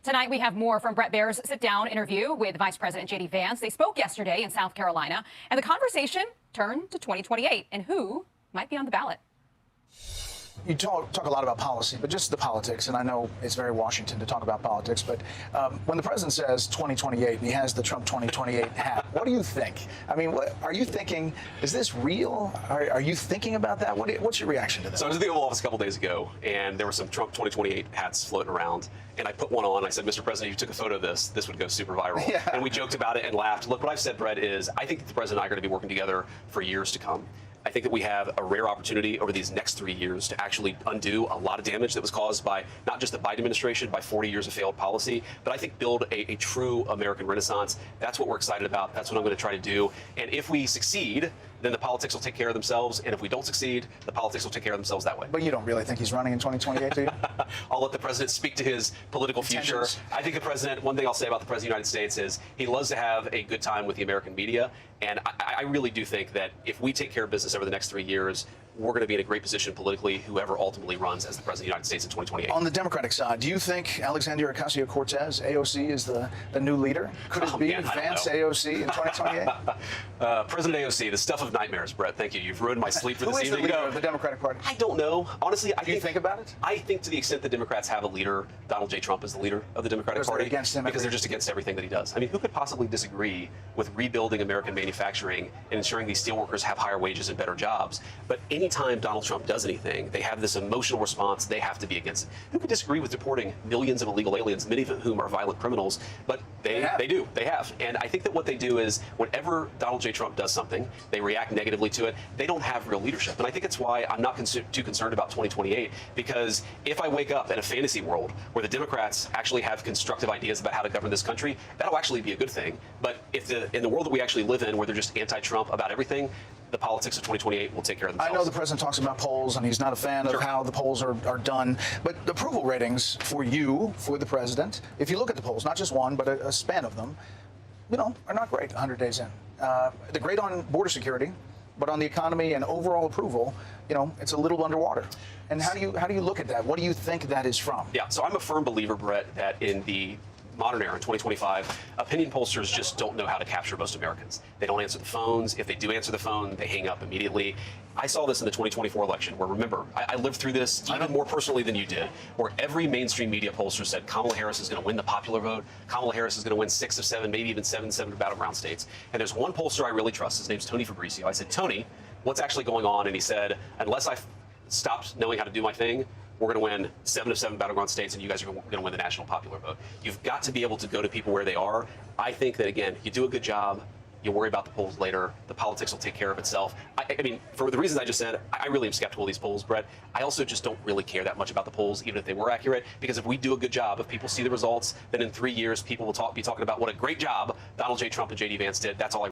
Tonight, we have more from Bret Baier's sit-down interview with Vice President J.D. Vance. They spoke yesterday in South Carolina, and the conversation turned to 2028 and who might be on the ballot. You talk a lot about policy, but just the politics, and I know it's very Washington to talk about politics, but when the president says 2028 and he has the Trump 2028 hat, what do you think? I mean, are you thinking, is this real? Are you thinking about that? What's your reaction to that? So I was at the Oval Office a couple days ago, and there were some Trump 2028 hats floating around, and I put one on. I said, Mr. President, if you took a photo of this would go super viral. Yeah. And we joked about it and laughed. Look, what I've said, Brett, is I think that the president and I are going to be working together for years to come. I think that we have a rare opportunity over these next 3 years to actually undo a lot of damage that was caused by not just the Biden administration, by 40 years of failed policy, but I think build a true American renaissance. That's what we're excited about. That's what I'm going to try to do. And if we succeed, then the politics will take care of themselves. And if we don't succeed, the politics will take care of themselves that way. But you don't really think he's running in 2028, do you? I'll let the president speak to his political future. I think the president, one thing I'll say about the president of the United States is he loves to have a good time with the American media. And I really do think that if we take care of business over the next 3 years, we're going to be in a great position politically, whoever ultimately runs as the president of the United States in 2028. On the Democratic side, do you think Alexandria Ocasio-Cortez, AOC, is the new leader? Could it be Vance AOC in 2028? President AOC, the stuff of nightmares, Brett. Thank you. You've ruined my sleep for this Who is evening. the leader of the Democratic Party? I don't know. Honestly, Do you think about it? I think to the extent that Democrats have a leader, Donald J. Trump is the leader of the Democratic Party. Against him because they're just against everything that he does. I mean, who could possibly disagree with rebuilding American manufacturing and ensuring these steelworkers have higher wages and better jobs? But anytime Donald Trump does anything, they have this emotional response. They have to be against it. Who could disagree with deporting millions of illegal aliens, many of whom are violent criminals? But they do. They have. And I think that what they do is whenever Donald J. Trump does something, they react negatively to it. They don't have real leadership. And I think it's why I'm not too concerned about 2028, because if I wake up in a fantasy world where the Democrats actually have constructive ideas about how to govern this country, that'll actually be a good thing. But if in the world that we actually live in, where they're just anti-Trump about everything, the politics of 2028 will take care of themselves. I know the president talks about polls, and he's not a fan of how the polls are done. But the approval ratings for you, for the president, if you look at the polls, not just one, but a span of them, are not great 100 days in. They're great on border security, but on the economy and overall approval, it's a little underwater. And how do you look at that? What do you think that is from? Yeah, so I'm a firm believer, Brett, that in the modern era, in 2025, opinion pollsters just don't know how to capture most Americans. They don't answer the phones. If they do answer the phone, they hang up immediately. I saw this in the 2024 election, where, remember, I lived through this even more personally than you did, where every mainstream media pollster said Kamala Harris is going to win the popular vote. Kamala Harris is going to win 6 of 7, maybe even 7 battleground states. And there's one pollster I really trust. His name's Tony Fabricio. I said, Tony, what's actually going on? And he said, unless I stopped knowing how to do my thing, we're going to win 7 of 7 battleground states, and you guys are going to win the national popular vote. You've got to be able to go to people where they are. I think that, again, you do a good job. You worry about the polls later. The politics will take care of itself. I mean, for the reasons I just said, I really am skeptical of these polls, Brett. I also just don't really care that much about the polls, even if they were accurate, because if we do a good job, if people see the results, then in 3 years, people will be talking about what a great job Donald J. Trump and J.D. Vance did. That's all I